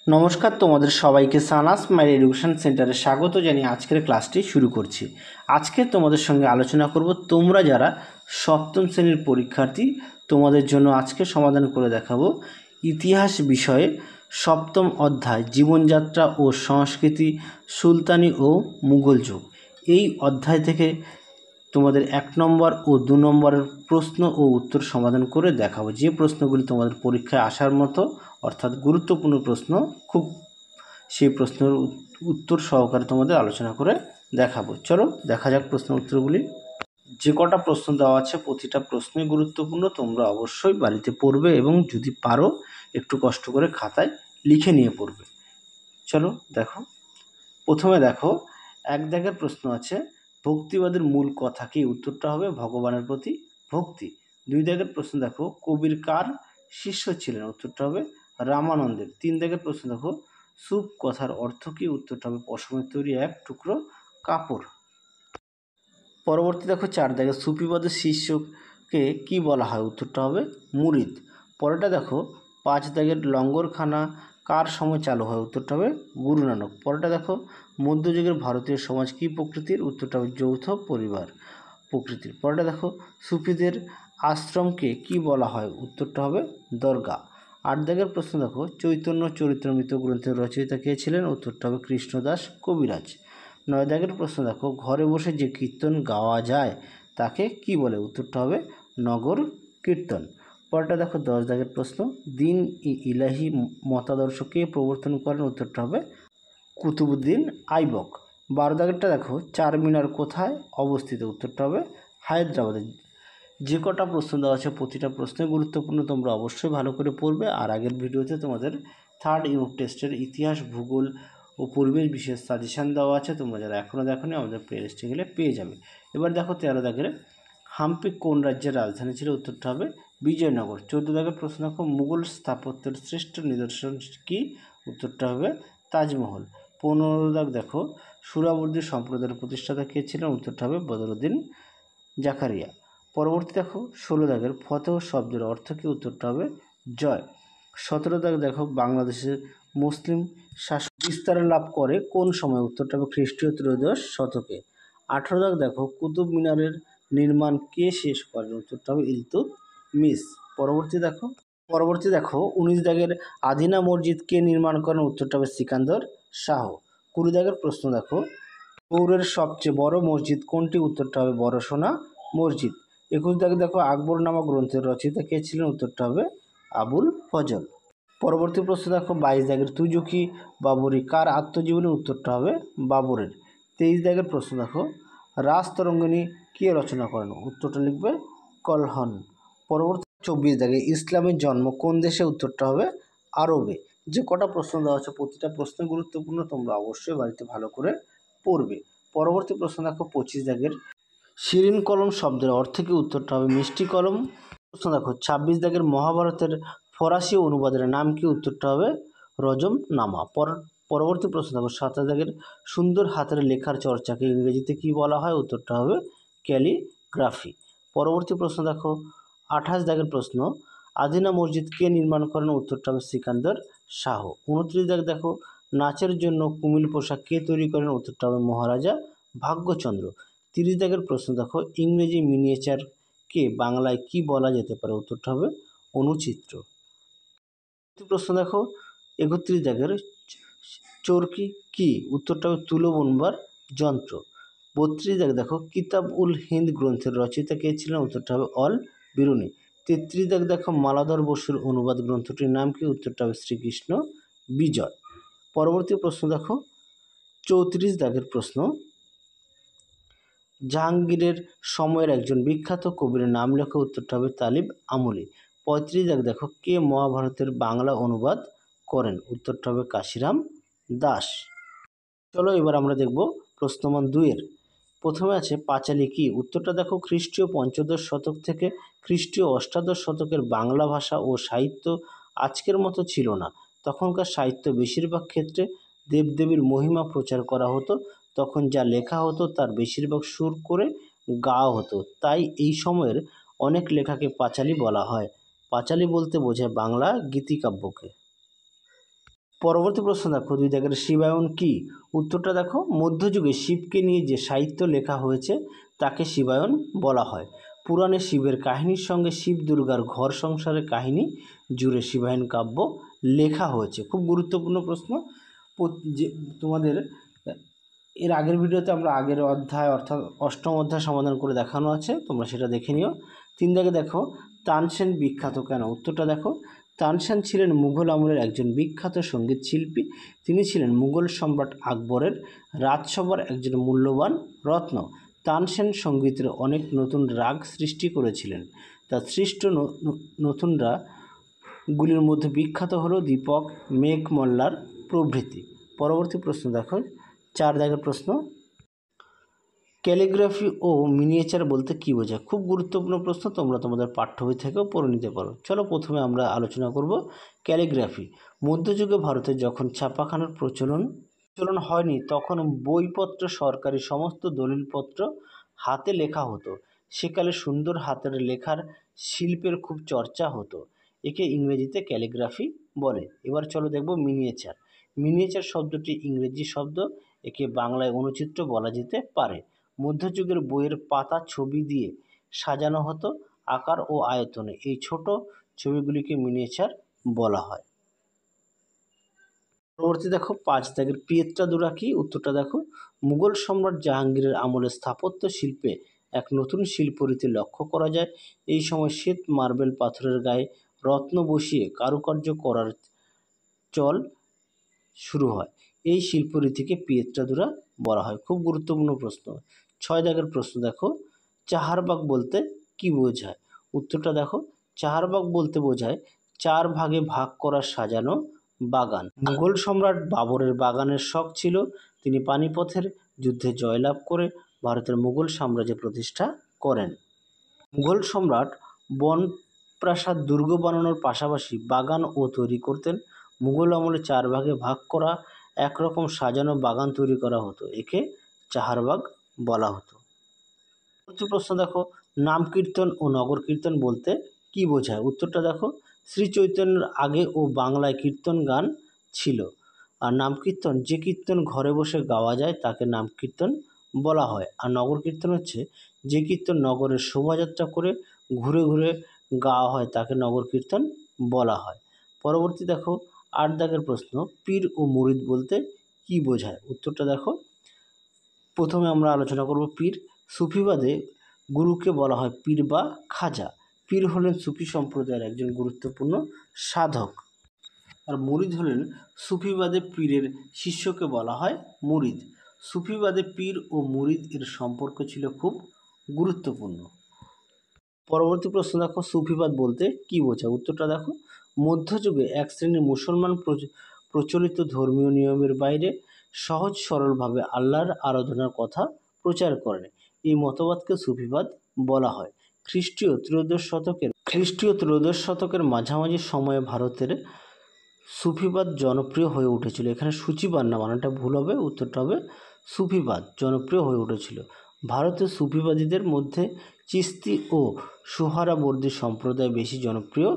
নমস্কার, তোমাদের সবাইকে সানাস মাই এডুকেশন সেন্টারে স্বাগত জানিয়ে আজকের ক্লাসটি শুরু করছি। আজকে তোমাদের সঙ্গে আলোচনা করব তোমরা যারা সপ্তম শ্রেণীর পরীক্ষার্থী, তোমাদের জন্য আজকে সমাধান করে দেখাবো ইতিহাস বিষয়ে সপ্তম অধ্যায় জীবনযাত্রা ও সংস্কৃতি, সুলতানি ও মুঘল যুগ। এই অধ্যায় থেকে তোমাদের 1 নম্বর ও 2 নম্বরের প্রশ্ন ও উত্তর সমাধান করে দেখাবো, যে প্রশ্নগুলি তোমাদের পরীক্ষায় আসার মতো অর্থাৎ গুরুত্বপূর্ণ প্রশ্ন, খুব সেই প্রশ্নের উত্তর সহকারে তোমাদের আলোচনা করে দেখাবো। চলো দেখা যাক প্রশ্ন উত্তরগুলি। যে কটা প্রশ্ন দেওয়া আছে প্রতিটা প্রশ্নই গুরুত্বপূর্ণ, তোমরা অবশ্যই বাড়িতে পড়বে এবং যদি পারো একটু কষ্ট করে খাতায় লিখে নিয়ে পড়বে। চলো দেখো, প্রথমে দেখো 1 দাগের প্রশ্ন আছে, ভক্তিবাদের মূল কথা কি? উত্তরটা হবে ভগবানের প্রতি ভক্তি। 2 দাগের প্রশ্ন দেখো, কবির কার শিষ্য ছিলেন? উত্তরটা হবে রামানন্দের। 3 দাগের প্রশ্ন দেখো, সুপ কথার অর্থ কি? উত্তরটা হবে পশমের তৈরি এক টুকরো কাপড়। পরবর্তী দেখো 4 দাগে, সুফিবাদের শিষ্যকে কি বলা হয়? উত্তরটা হবে মুরিদ। পরেরটা দেখো 5 দাগের লঙ্গরখানা কার সময় চালু হয়? উত্তরটা হবে গুরু নানক। পরেরটা দেখো, মধ্যযুগের ভারতীয় সমাজ কী প্রকৃতির? উত্তরটা হবে যৌথ পরিবার প্রকৃতির। পরেরটা দেখো, সুফিদের আশ্রমকে কি বলা হয়? উত্তরটা হবে দরগা। 8 দাগের প্রশ্ন দেখো, চৈতন্য চরিতামৃত গ্রন্থের রচয়িতা কে ছিলেন? উত্তরটা হবে কৃষ্ণদাস কবিরাজ। 9 দাগের প্রশ্ন দেখো, ঘরে বসে যে কীর্তন গাওয়া যায় তাকে কি বলে? উত্তরটা হবে নগর কীর্তন। পরেরটা দেখো 10 দাগের প্রশ্ন, দিন ই ইলাহি মতাদর্শ কে প্রবর্তন করেন? উত্তরটা হবে কুতুবুদ্দিন আইবক। 12 দাগেরটা দেখো, চারমিনার কোথায় অবস্থিত? উত্তরটা হবে হায়দ্রাবাদে। যে কটা প্রশ্ন দেওয়া আছে প্রতিটা প্রশ্নই গুরুত্বপূর্ণ, তোমরা অবশ্যই ভালো করে পড়বে। আর আগের ভিডিওতে তোমাদের 3rd ইউনিট টেস্টের ইতিহাস, ভূগোল ও পরিবেশ বিশেষ সাজেশান দেওয়া আছে, তোমরা যারা এখনও দেখোনি আমাদের প্লেলিস্টে গেলে পেয়ে যাবে। এবার দেখো 13 দাগের, হাম্পি কোন রাজ্যের রাজধানী ছিল? উত্তরটা হবে বিজয়নগর। 14 দাগের প্রশ্ন দেখো, মুঘল স্থাপত্যের শ্রেষ্ঠ নিদর্শন কি? উত্তরটা হবে তাজমহল। 15 দাগ দেখো, সুরাবর্দী সম্প্রদায়ের প্রতিষ্ঠাতা কে ছিলেন? উত্তরটা হবে বদরুদ্দিন জাকারিয়া। পরবর্তী দেখো 16 দাগের, ফতেহ শব্দের অর্থ কি? উত্তরটা হবে জয়। 17 দাগ দেখো, বাংলাদেশের মুসলিম শাসন বিস্তার লাভ করে কোন সময়? উত্তরটা হবে খ্রিস্টীয় ত্রয়োদশ শতকে। 18 দাগ দেখো, কুতুব মিনারের নির্মাণ কে শেষ করেন? উত্তরটা হবে ইলতুৎমিশ। পরবর্তী দেখো 19 দাগের, আদিনা মসজিদ কে নির্মাণ করেন? উত্তরটা হবে সিকান্দর শাহ। 20 দাগের প্রশ্ন দেখো, গৌড়ের সবচেয়ে বড় মসজিদ কোনটি? উত্তরটা হবে বড়সোনা মসজিদ। 21 দাগে দেখো, আকবরনামা গ্রন্থের রচয়িতা কে ছিলেন? উত্তরটা হবে আবুল ফজল। পরবর্তী প্রশ্ন দেখো 22 দাগের, তুজুকি বাবরি কার আত্মজীবনী? উত্তরটা হবে বাবরের। 23 দাগের প্রশ্ন দেখো, রাজতরঙ্গিনী কে রচনা করেন? উত্তরটা লিখবে কলহন। পরবর্তী 24 দাগে, ইসলামের জন্ম কোন দেশে? উত্তরটা হবে আরবে। যে কটা প্রশ্ন দেওয়া আছে প্রতিটা প্রশ্ন গুরুত্বপূর্ণ, তোমরা অবশ্যই বাড়িতে ভালো করে পড়বে। পরবর্তী প্রশ্ন দেখো 25 দাগের, শিরিন কলম শব্দের অর্থ কি? উত্তরটা হবে মিষ্টি কলম। প্রশ্ন দেখো 26 দাগের, মহাভারতের ফরাসি অনুবাদের নাম কি? উত্তরটা হবে রজম নামা। পরবর্তী প্রশ্ন দেখো 27 দাগের, সুন্দর হাতের লেখার চর্চাকে ইংরেজিতে কি বলা হয়? উত্তরটা হবে ক্যালিগ্রাফি। পরবর্তী প্রশ্ন দেখো 28 দাগের প্রশ্ন, আদিনা মসজিদ কে নির্মাণ করেন? উত্তরটা হবে সিকান্দর শাহ। 29 দাগ দেখো, নাচের জন্য কুমিল পোশাক কে তৈরি করেন? উত্তরটা হবে মহারাজা ভাগ্যচন্দ্র। 30 দাগের প্রশ্ন দেখো, ইংরেজি মিনিয়েচারকে বাংলায় কি বলা যেতে পারে? উত্তরটা হবে অনুচিত্র। প্রশ্ন দেখো 31 দাগের, চরকি কি? উত্তরটা হবে তুলো বুনবার যন্ত্র। 32 দাগ দেখো, কিতাব উল হিন্দ গ্রন্থের রচয়িতা কে ছিলেন? উত্তরটা হবে অল বিরুনি। 33 দাগ দেখো, মালাধর বসুর অনুবাদ গ্রন্থটির নাম কি? উত্তরটা হবে শ্রীকৃষ্ণ বিজয়। পরবর্তী প্রশ্ন দেখো 34 দাগের প্রশ্ন, জাহাঙ্গীরের সময়ের একজন বিখ্যাত কবির নাম লেখো। উত্তরটা হবে তালিব আমলি। 35 দাগ দেখো, কে মহাভারতের বাংলা অনুবাদ করেন? উত্তরটা হবে কাশিরাম দাস। চলো এবার আমরা দেখব প্রশ্নমান 2-এর। প্রথমে আছে পাঁচালী কি? উত্তরটা দেখো, খ্রিস্টীয় পঞ্চদশ শতক থেকে খ্রিস্টীয় অষ্টাদশ শতকের বাংলা ভাষা ও সাহিত্য আজকের মতো ছিল না। তখনকার সাহিত্য বেশিরভাগ ক্ষেত্রে দেবদেবীর মহিমা প্রচার করা হতো। তখন যা লেখা হতো তার বেশিরভাগ সুর করে গাওয়া হতো, তাই এই সময়ের অনেক লেখাকে পাঁচালী বলা হয়। পাঁচালী বলতে বোঝায় বাংলা গীতিকাব্যকে। পরবর্তী প্রশ্ন দেখো 2 দাগের শিবায়ন কি? উত্তরটা দেখো, মধ্যযুগে শিবকে নিয়ে যে সাহিত্য লেখা হয়েছে তাকে শিবায়ন বলা হয়। পুরাণে শিবের কাহিনীর সঙ্গে শিব দুর্গার ঘর সংসারের কাহিনী জুড়ে শিবায়ন কাব্য লেখা হয়েছে। খুব গুরুত্বপূর্ণ প্রশ্ন। যে তোমাদের এর আগের ভিডিওতে আমরা আগের অধ্যায় অর্থাৎ অষ্টম অধ্যায় সমাধান করে দেখানো আছে, তোমরা সেটা দেখে নিও। 3 দাগে দেখো তানসেন বিখ্যাত কেন? উত্তরটা দেখো, তানসেন ছিলেন মুঘল আমলের একজন বিখ্যাত সঙ্গীত শিল্পী। তিনি ছিলেন মুঘল সম্রাট আকবরের রাজসভার একজন মূল্যবান রত্ন। তানসেন সঙ্গীতের অনেক নতুন রাগ সৃষ্টি করেছিলেন। তার সৃষ্ট নতুন রাগগুলির মধ্যে বিখ্যাত হলো দীপক, মেঘ মল্লার প্রভৃতি। পরবর্তী প্রশ্ন দেখো 4 দাগের প্রশ্ন, ক্যালিগ্রাফি ও মিনিয়েচার বলতে কী বোঝায়? খুব গুরুত্বপূর্ণ প্রশ্ন, তোমরা তোমাদের পাঠ্য বই থেকেও পড়ে নিতে পারো। চলো প্রথমে আমরা আলোচনা করব ক্যালিগ্রাফি। মধ্যযুগে ভারতে যখন ছাপাখানার প্রচলন হয়নি, তখন বইপত্র, সরকারি সমস্ত দলিলপত্র হাতে লেখা হতো। সেকালে সুন্দর হাতের লেখার শিল্পের খুব চর্চা হতো। একে ইংরেজিতে ক্যালিগ্রাফি বলে। এবার চলো দেখব মিনিয়েচার। মিনিয়েচার শব্দটি ইংরেজি শব্দ, একে বাংলায় অনুচিত্র বলা যেতে পারে। মধ্যযুগের বইয়ের পাতা ছবি দিয়ে সাজানো হতো আকার ও আয়তনে। এই ছোট ছবিগুলিকে মিনিয়েচার বলা হয়। পরবর্তী দেখো 5 দাগের পিয়েত্রাদুরা কি? উত্তরটা দেখো, মুঘল সম্রাট জাহাঙ্গীরের আমলে স্থাপত্য শিল্পে এক নতুন শিল্পরীতি লক্ষ্য করা যায়। এই সময় শ্বেত মার্বেল পাথরের গায়ে রত্ন বসিয়ে কারুকার্য করার চল শুরু হয়। এই শিল্পরীতিকে পিয়েত্রাদুরা বলা হয়। খুব গুরুত্বপূর্ণ প্রশ্ন। 6 দাগের প্রশ্ন দেখো, চাহারবাগ বলতে কি বোঝায়? উত্তরটা দেখো, চাহারবাগ বলতে বোঝায় 4 ভাগে ভাগ করা সাজানো বাগান। মুঘল সম্রাট বাবরের বাগানের শখ ছিল। তিনি পানিপথের যুদ্ধে জয়লাভ করে ভারতের মুঘল সাম্রাজ্য প্রতিষ্ঠা করেন। মুঘল সম্রাট বনপ্রাসাদ দুর্গ বানানোর পাশাপাশি বাগানও তৈরি করতেন। মুঘল আমলে 4 ভাগে ভাগ করা একরকম সাজানো বাগান তৈরি করা হতো। একে চাহারবাগ বলা হতো। প্রশ্ন দেখো, নাম কীর্তন ও নগর কীর্তন বলতে কি বোঝায়? উত্তরটা দেখো, শ্রী চৈতন্যের আগে ও বাংলায় কীর্তন গান ছিল। আর নাম কীর্তন, যে কীর্তন ঘরে বসে গাওয়া যায় তাকে নাম কীর্তন বলা হয়। আর নগর কীর্তন হচ্ছে যে কীর্তন নগরের শোভাযাত্রা করে ঘুরে ঘুরে গাওয়া হয় তাকে নগর কীর্তন বলা হয়। পরবর্তী দেখো 8 দাগের প্রশ্ন, পীর ও মুরিদ বলতে কি বোঝায়? উত্তরটা দেখো, প্রথমে আমরা আলোচনা করব পীর। সুফিবাদে গুরুকে বলা হয় পীর বা খাজা। পীর হলেন সুফি সম্প্রদায়ের একজন গুরুত্বপূর্ণ সাধক। আর মুরিদ হলেন সুফিবাদে পীরের শিষ্যকে বলা হয় মুরিদ। সুফিবাদে পীর ও মুরিদ এর সম্পর্ক ছিল খুব গুরুত্বপূর্ণ। পরবর্তী প্রশ্ন দেখো, সুফিবাদ বলতে কি বোঝায়? উত্তরটা দেখো, মধ্যযুগে এক শ্রেণীর মুসলমান প্রচলিত ধর্মীয় নিয়মের বাইরে সহজ সরলভাবে আল্লাহর আরাধনার কথা প্রচার করেন। এই মতবাদকে সুফিবাদ বলা হয়। খ্রিস্টীয় ত্রয়োদশ শতকের মাঝামাঝি সময়ে ভারতের সুফিবাদ জনপ্রিয় হয়ে উঠেছিল। এখানে সূচিবাদ না, মানাটা ভুল হবে, উত্তরটা হবে সুফিবাদ জনপ্রিয় হয়ে উঠেছিল। ভারতের সুফিবাদীদের মধ্যে চিস্তি ও সুহরাবর্দী সম্প্রদায় বেশি জনপ্রিয়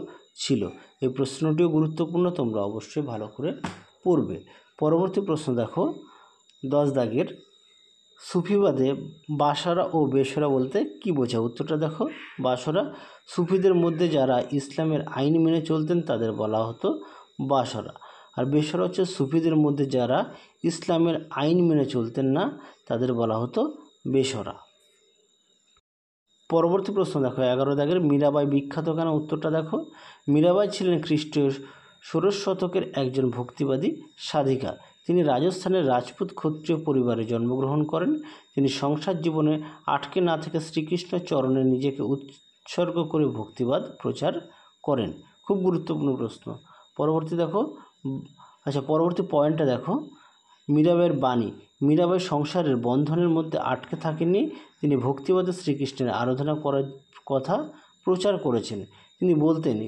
ছিল। এই প্রশ্নটিও গুরুত্বপূর্ণ, তোমরা অবশ্যই ভালো করে পড়বে। পরবর্তী প্রশ্ন দেখো 10 দাগের, সুফিবাদে বাসরা ও বেসরা বলতে কি বোঝায়? উত্তরটা দেখো, বাসরা সুফিদের মধ্যে যারা ইসলামের আইন মেনে চলতেন তাদের বলা হতো বাসরা। আর বেসরা হচ্ছে সুফিদের মধ্যে যারা ইসলামের আইন মেনে চলতেন না তাদের বলা হতো বেসরা। পরবর্তী প্রশ্ন দেখো 11 দাগের, মীরাবাই বিখ্যাত কেন? উত্তরটা দেখো, মীরাবাই ছিলেন খ্রিস্টীয় 16 শতকের একজন ভক্তিবাদী সাধিকা। তিনি রাজস্থানের রাজপুত ক্ষত্রিয় পরিবারে জন্মগ্রহণ করেন। তিনি সংসার জীবনে আটকে না থেকে শ্রীকৃষ্ণের চরণে নিজেকে উৎসর্গ করে ভক্তিবাদ প্রচার করেন। খুব গুরুত্বপূর্ণ প্রশ্ন। পরবর্তী দেখো, পরবর্তী পয়েন্টটা দেখো, মীরাবাইয়ের বাণী। মীরাবাই সংসারের বন্ধনের মধ্যে আটকে থাকেননি। তিনি ভক্তিবাদে শ্রীকৃষ্ণের আরাধনা করার কথা প্রচার করেছেন। তিনি বলতেন,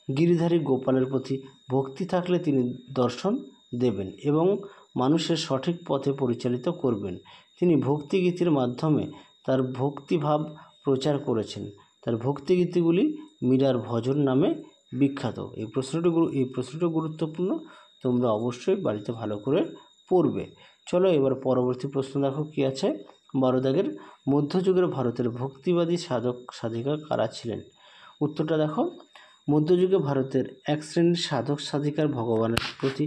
গিরিধারী গোপালের প্রতি ভক্তি থাকলে তিনি দর্শন দেবেন এবং মানুষের সঠিক পথে পরিচালিত করবেন। তিনি ভক্তিগীতির মাধ্যমে তার ভক্তিভাব প্রচার করেছেন। তার ভক্তিগীতিগুলি মীরার ভজন নামে বিখ্যাত। এই প্রশ্নটি গুরুত্বপূর্ণ, তোমরা অবশ্যই বাড়িতে ভালো করে পড়বে। চলো এবার পরবর্তী প্রশ্ন দেখো কি আছে। 12 দাগের মধ্যযুগের ভারতের ভক্তিবাদী সাধক সাধিকা কারা ছিলেন? উত্তরটা দেখো, মধ্যযুগে ভারতের এক শ্রেণীর সাধক সাধিকার ভগবানের প্রতি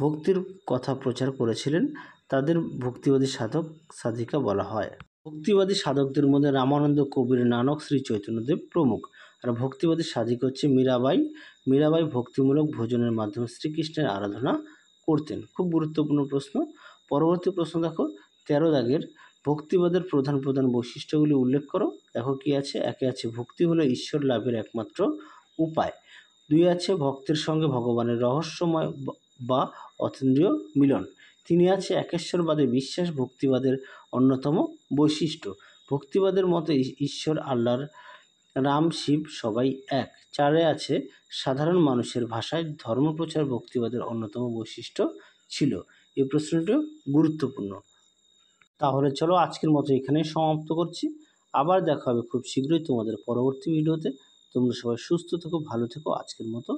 ভক্তির কথা প্রচার করেছিলেন, তাদের ভক্তিবাদী সাধক সাধিকা বলা হয়। ভক্তিবাদী সাধকদের মধ্যে রামানন্দ, কবির নানক, শ্রী চৈতন্যদেব প্রমুখ। আর ভক্তিবাদী সাধিকা হচ্ছে মীরাবাই। মীরাবাই ভক্তিমূলক ভোজনের মাধ্যমে শ্রীকৃষ্ণের আরাধনা করতেন। খুব গুরুত্বপূর্ণ প্রশ্ন। পরবর্তী প্রশ্ন দেখো 13 দাগের ভক্তিবাদের প্রধান প্রধান বৈশিষ্ট্যগুলি উল্লেখ করো। দেখো কি আছে। একে আছে ভক্তি হলো ঈশ্বর লাভের একমাত্র উপায়। 2 আছে ভক্তের সঙ্গে ভগবানের রহস্যময় বা অতীন্দ্রিয় মিলন। 3 আছে একেশ্বরবাদে বিশ্বাস ভক্তিবাদের অন্যতম বৈশিষ্ট্য। ভক্তিবাদের মতে ঈশ্বর আল্লাহর রাম শিব সবাই এক। 4 আছে সাধারণ মানুষের ভাষায় ধর্মপ্রচার ভক্তিবাদের অন্যতম বৈশিষ্ট্য ছিল। এই প্রশ্নটিও গুরুত্বপূর্ণ। তাহলে চলো আজকের মতো এখানেই সমাপ্ত করছি। আবার দেখা হবে খুব শীঘ্রই তোমাদের পরবর্তী ভিডিওতে। তোমরা সবাই সুস্থ থেকো, ভালো থেকো। আজকের মতো